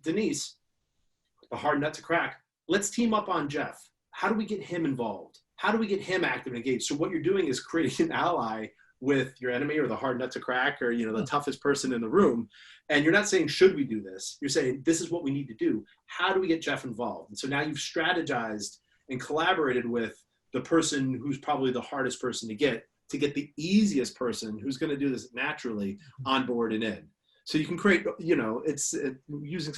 Denise, the hard nut to crack. Let's team up on Jeff. How do we get him involved? How do we get him active and engaged? So what you're doing is creating an ally with your enemy or the hard nut to crack or, you know, the toughest person in the room. And you're not saying, should we do this? You're saying, this is what we need to do. How do we get Jeff involved? And so now you've strategized and collaborated with the person who's probably the hardest person to get the easiest person who's going to do this naturally on board and in. So you can create, you know, using,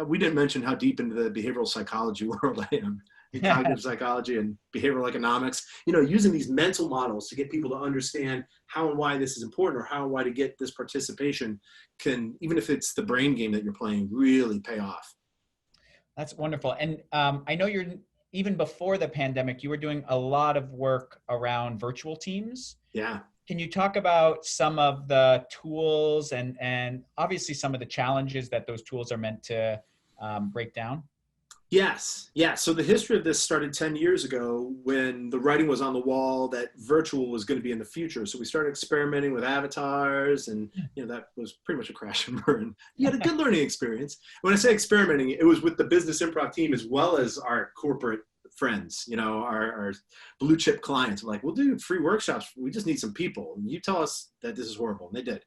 we didn't mention how deep into the behavioral psychology world I am, in cognitive psychology and behavioral economics, you know, using these mental models to get people to understand how and why this is important or how and why to get this participation can, even if it's the brain game that you're playing, really pay off. That's wonderful. And I know even before the pandemic, you were doing a lot of work around virtual teams. Yeah. Can you talk about some of the tools and obviously some of the challenges that those tools are meant to break down? Yes. Yeah. So the history of this started 10 years ago when the writing was on the wall that virtual was going to be in the future. So we started experimenting with avatars and, you know, that was pretty much a crash and burn. You had a good learning experience. When I say experimenting, it was with the business improv team as well as our corporate friends, you know, our blue chip clients. We're like, we'll do free workshops. We just need some people. And you tell us that this is horrible. And they did.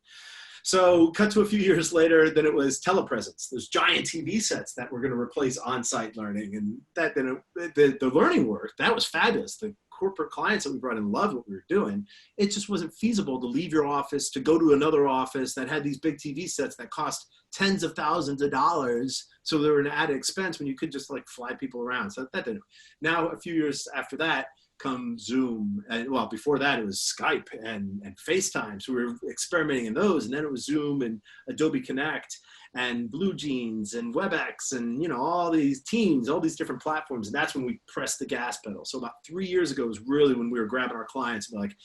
So cut to a few years later, then it was telepresence. Those giant TV sets that were going to replace on-site learning. And that then the learning work, that was fabulous. The corporate clients that we brought in loved what we were doing. It just wasn't feasible to leave your office to go to another office that had these big TV sets that cost tens of thousands of dollars. So they were an added expense when you could just like fly people around. So that didn't. Now, a few years after that, come Zoom, and well, before that it was Skype and FaceTime. So we were experimenting in those, and then it was Zoom and Adobe Connect and Blue Jeans and WebEx and, you know, all these Teams, all these different platforms. And that's when we pressed the gas pedal. So about 3 years ago was really when we were grabbing our clients and like,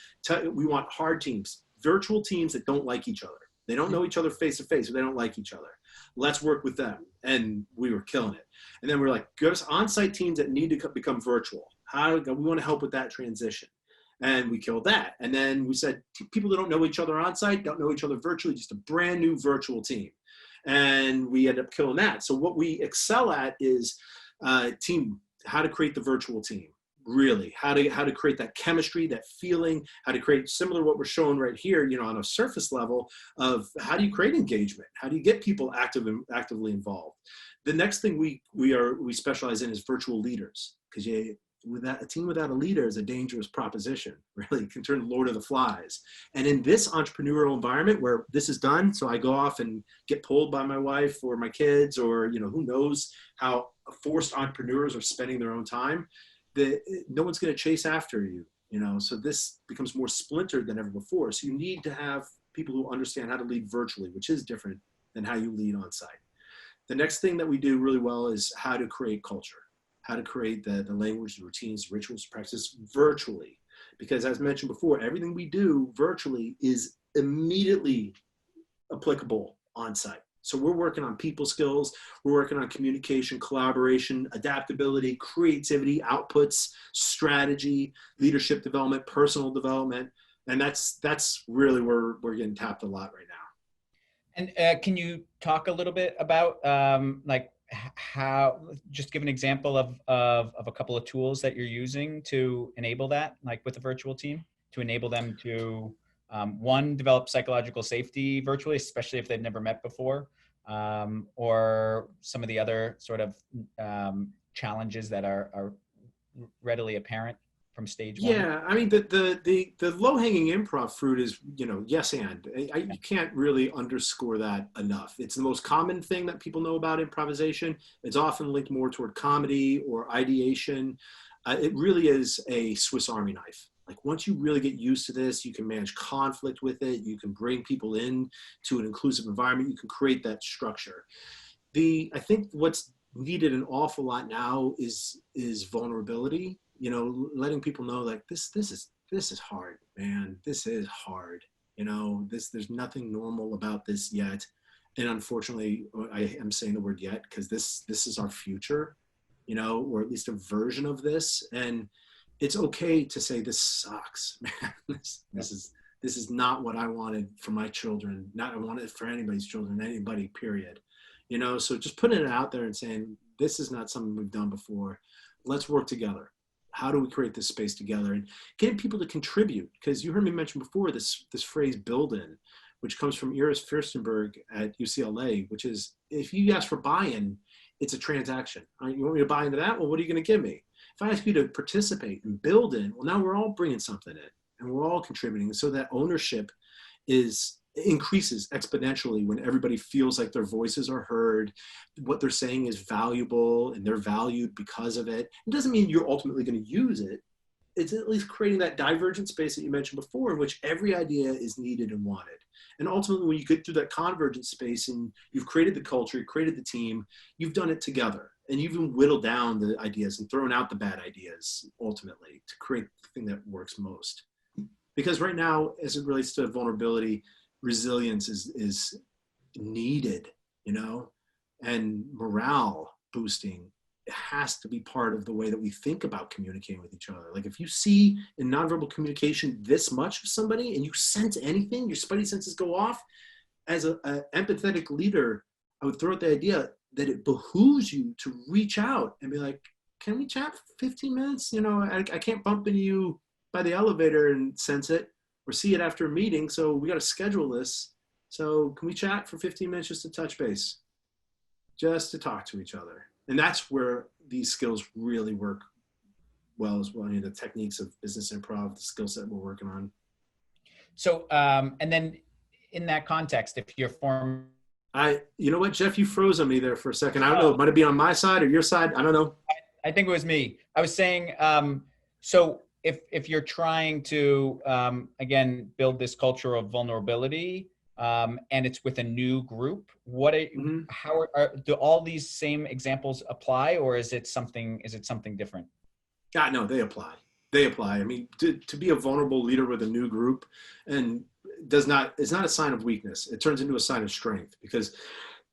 we want hard teams, virtual teams that don't like each other. They don't know each other face to face, but they don't like each other. Let's work with them. And we were killing it. And then we're like, give us on-site teams that need to become virtual. We want to help with that transition. And we killed that. And then we said, people that don't know each other on-site, don't know each other virtually, just a brand new virtual team. And we ended up killing that. So what we excel at is how to create the virtual team. Really, how to create that chemistry, that feeling, how to create similar to what we're showing right here, you know, on a surface level of how do you create engagement? How do you get people actively involved? The next thing we specialize in is virtual leaders, because a team without a leader is a dangerous proposition. Really, it can turn Lord of the Flies. And in this entrepreneurial environment where this is done, so I go off and get pulled by my wife or my kids, or, you know, who knows how forced entrepreneurs are spending their own time. No one's going to chase after you, you know, so this becomes more splintered than ever before. So you need to have people who understand how to lead virtually, which is different than how you lead on site. The next thing that we do really well is how to create culture, how to create the language, the routines, rituals, practice virtually. Because as mentioned before, everything we do virtually is immediately applicable on site. So we're working on people skills, we're working on communication, collaboration, adaptability, creativity, outputs, strategy, leadership development, personal development. And that's really where we're getting tapped a lot right now. And can you talk a little bit about like how, just give an example of a couple of tools that you're using to enable that, like with a virtual team, to enable them to one, develop psychological safety virtually, especially if they've never met before, or some of the other sort of challenges that are readily apparent from stage one? Yeah, I mean, the low-hanging improv fruit is, you know, yes and. You can't really underscore that enough. It's the most common thing that people know about improvisation. It's often linked more toward comedy or ideation. It really is a Swiss Army knife. Like once you really get used to this, you can manage conflict with it. You can bring people in to an inclusive environment. You can create that structure. I think what's needed an awful lot now is vulnerability. You know, letting people know like this is hard, man. This is hard. You know, there's nothing normal about this yet. And unfortunately, I am saying the word yet because this is our future, you know, or at least a version of this. And it's okay to say this sucks, man. This is not what I wanted for my children. Not I want it for anybody's children, anybody, period. You know, so just putting it out there and saying, this is not something we've done before. Let's work together. How do we create this space together? And getting people to contribute, because you heard me mention before this phrase build in, which comes from Iris Furstenberg at UCLA, which is if you ask for buy-in, it's a transaction. All right, you want me to buy into that? Well, what are you going to give me? If I ask you to participate and build in, well, now we're all bringing something in and we're all contributing. So that ownership increases exponentially when everybody feels like their voices are heard, what they're saying is valuable and they're valued because of it. It doesn't mean you're ultimately going to use it. It's at least creating that divergent space that you mentioned before, in which every idea is needed and wanted. And ultimately, when you get through that convergent space and you've created the culture, you've created the team, you've done it together. And you've even whittled down the ideas and thrown out the bad ideas, ultimately, to create the thing that works most. Because right now, as it relates to vulnerability, resilience is needed, you know, and morale boosting. It has to be part of the way that we think about communicating with each other. Like if you see in nonverbal communication this much of somebody and you sense anything, your spidey senses go off. As an empathetic leader, I would throw out the idea that it behooves you to reach out and be like, can we chat for 15 minutes? You know, I can't bump into you by the elevator and sense it or see it after a meeting. So we got to schedule this. So can we chat for 15 minutes just to touch base, just to talk to each other? And that's where these skills really work well as well. You know, the techniques of business improv, the skill set we're working on. So, and then in that context, if you're you know what, Jeff, you froze on me there for a second. I don't know, it might have been on my side or your side. I don't know. I think it was me. I was saying, so if you're trying to, again, build this culture of vulnerability, and it's with a new group, do all these same examples apply, or is it something different? No, they apply. They apply. I mean, to be a vulnerable leader with a new group and it's not a sign of weakness. It turns into a sign of strength, because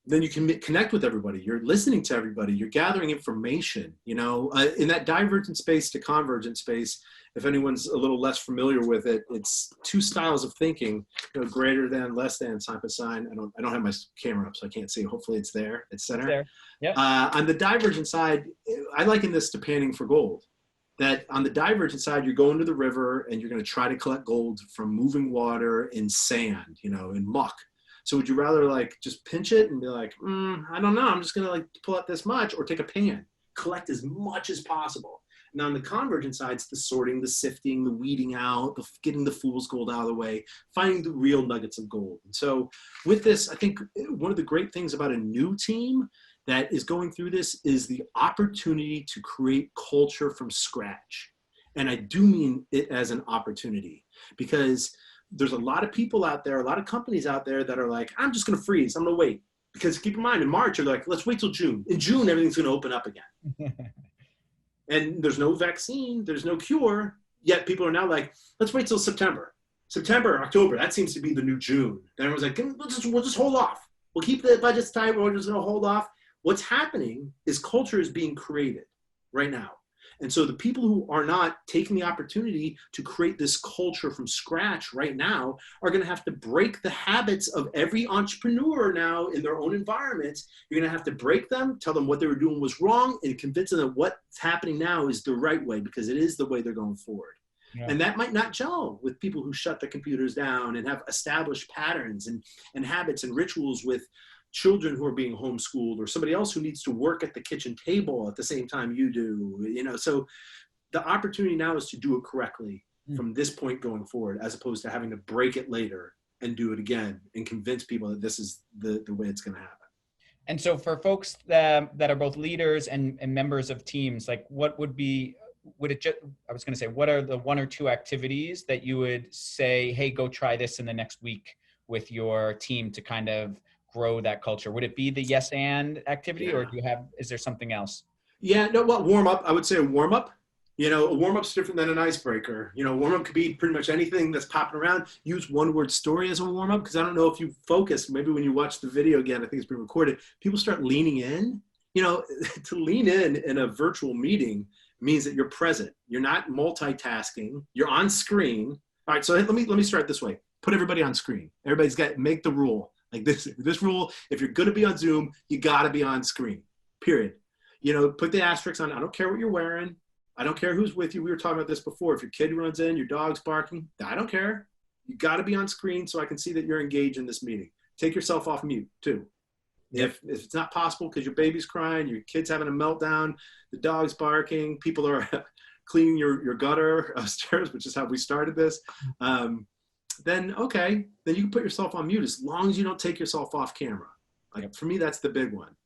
then you can connect with everybody. You're listening to everybody. You're gathering information, you know, in that divergent space to convergent space. If anyone's a little less familiar with it, it's two styles of thinking, you know, greater than, less than type of sign. I don't have my camera up, so I can't see. Hopefully it's there. It's center. There. Yeah. On the divergent side, I liken this to panning for gold. That on the divergent side, you're going to the river and you're going to try to collect gold from moving water in sand, you know, in muck. So would you rather like just pinch it and be like, I don't know, I'm just going to like pull out this much, or take a pan, collect as much as possible? Now on the convergent side, it's the sorting, the sifting, the weeding out, getting the fool's gold out of the way, finding the real nuggets of gold. And so with this, I think one of the great things about a new team that is going through this is the opportunity to create culture from scratch. And I do mean it as an opportunity, because there's a lot of people out there, a lot of companies out there that are like, I'm just going to freeze. I'm going to wait. Because keep in mind, in March, you're like, let's wait till June. In June, everything's going to open up again. And there's no vaccine, there's no cure. Yet people are now like, let's wait till September. September, October, that seems to be the new June. And everyone's like, we'll just hold off. We'll keep the budgets tight. We're just going to hold off. What's happening is culture is being created right now. And so the people who are not taking the opportunity to create this culture from scratch right now are going to have to break the habits of every entrepreneur now in their own environment. You're going to have to break them, tell them what they were doing was wrong, and convince them that what's happening now is the right way, because it is the way they're going forward. Yeah. And that might not gel with people who shut the computers down and have established patterns and habits and rituals with children who are being homeschooled, or somebody else who needs to work at the kitchen table at the same time you do, you know. So the opportunity now is to do it correctly from this point going forward, as opposed to having to break it later and do it again and convince people that this is the way it's going to happen. And so for folks that are both leaders and members of teams, like what would what are the one or two activities that you would say, hey, go try this in the next week with your team to kind of grow that culture? Would it be the yes and activity, or is there something else? Yeah, no, well, warm up. I would say a warm up. You know, a warm up's different than an icebreaker. You know, a warm up could be pretty much anything that's popping around. Use one word story as a warm up, because I don't know if you focus, maybe when you watch the video again, I think it's been recorded, people start leaning in. You know, to lean in a virtual meeting means that you're present. You're not multitasking. You're on screen. All right, so let me start this way. Put everybody on screen. Everybody's got, make the rule. Like this rule, if you're going to be on Zoom, you got to be on screen, period. You know, put the asterisks on. I don't care what you're wearing. I don't care who's with you. We were talking about this before. If your kid runs in, your dog's barking, I don't care. You got to be on screen so I can see that you're engaged in this meeting. Take yourself off mute too. If it's not possible because your baby's crying, your kid's having a meltdown, the dog's barking, people are cleaning your gutter upstairs, which is how we started this. Then okay, then you can put yourself on mute as long as you don't take yourself off camera. Like for me, that's the big one.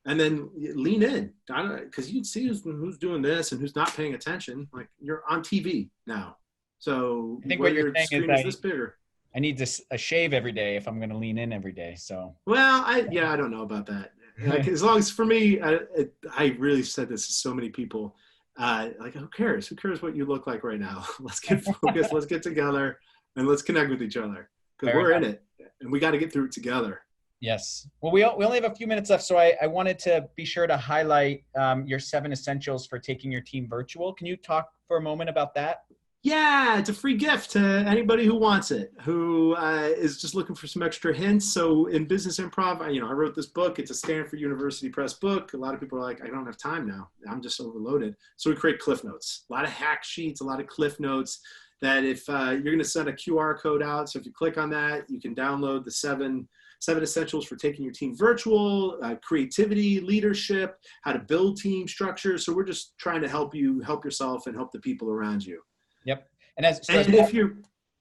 And then lean in, because you can see who's doing this and who's not paying attention. Like you're on TV now, so I think what you're saying is this bigger. I need a shave every day if I'm going to lean in every day. So well, I don't know about that. Like, as long as for me, I really said this to so many people. Like who cares? Who cares what you look like right now? Let's get focused. Let's get together. And let's connect with each other, because we're in it and we got to get through it together. Yes. Well, we only have a few minutes left, so I wanted to be sure to highlight your 7 essentials for taking your team virtual. Can you talk for a moment about that? Yeah, it's a free gift to anybody who wants it, who is just looking for some extra hints. So in business improv, I wrote this book. It's a Stanford University Press book. A lot of people are like, I don't have time now. I'm just overloaded. So we create cliff notes, a lot of hack sheets, a lot of cliff notes that if you're going to send a QR code out, so if you click on that, you can download the seven essentials for taking your team virtual, creativity, leadership, how to build team structure. So we're just trying to help you help yourself and help the people around you. Yep. And if you're,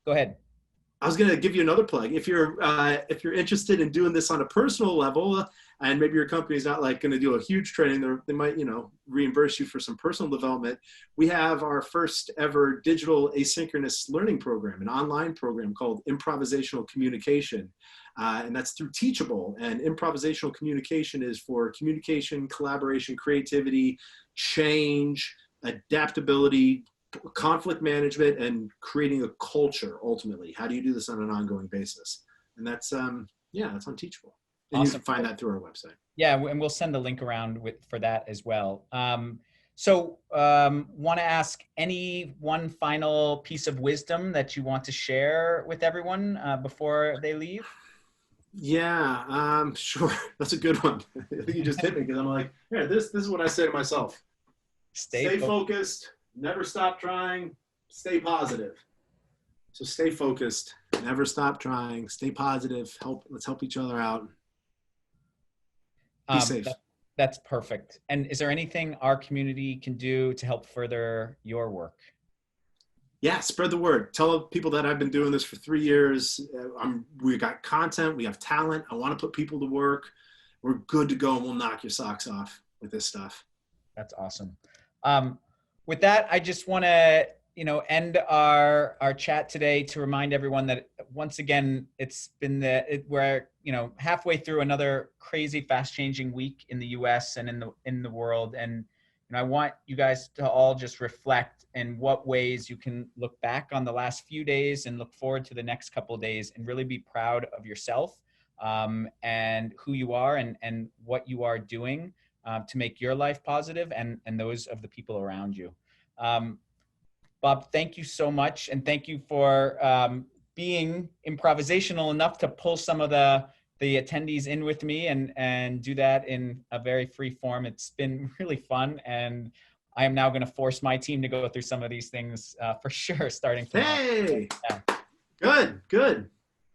go ahead. I was going to give you another plug. If you're interested in doing this on a personal level, and maybe your company's not like going to do a huge training, they might, reimburse you for some personal development. We have our first ever digital asynchronous learning program, an online program called Improvisational Communication. And that's through Teachable. And improvisational communication is for communication, collaboration, creativity, change, adaptability, conflict management, and creating a culture. Ultimately, how do you do this on an ongoing basis? And that's that's on Teachable, and awesome. You can find that through our website. Yeah, and we'll send a link around for that as well. So want to ask any one final piece of wisdom that you want to share with everyone before they leave? Yeah, sure. That's a good one. I think you just hit me, because I'm like, yeah, this is what I say to myself. Stay focused. Never stop trying, stay positive. So stay focused, never stop trying, stay positive, let's help each other out. Be safe. That's perfect. And is there anything our community can do to help further your work? Yeah, spread the word. Tell people that I've been doing this for 3 years. We got content, we have talent. I want to put people to work. We're good to go, and we'll knock your socks off with this stuff. That's awesome. With that, I just want to, end our chat today to remind everyone that once again, it's been we're halfway through another crazy, fast-changing week in the U.S. and in the world, and I want you guys to all just reflect in what ways you can look back on the last few days and look forward to the next couple of days and really be proud of yourself and who you are and what you are doing to make your life positive and those of the people around you. Bob, thank you so much. And thank you for being improvisational enough to pull some of the attendees in with me and do that in a very free form. It's been really fun. And I am now going to force my team to go through some of these things for sure, starting from Hey, yeah. Good.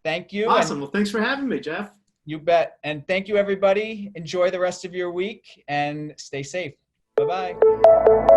Thank you. Awesome. Well, thanks for having me, Jeff. You bet. And thank you, everybody. Enjoy the rest of your week and stay safe. Bye-bye.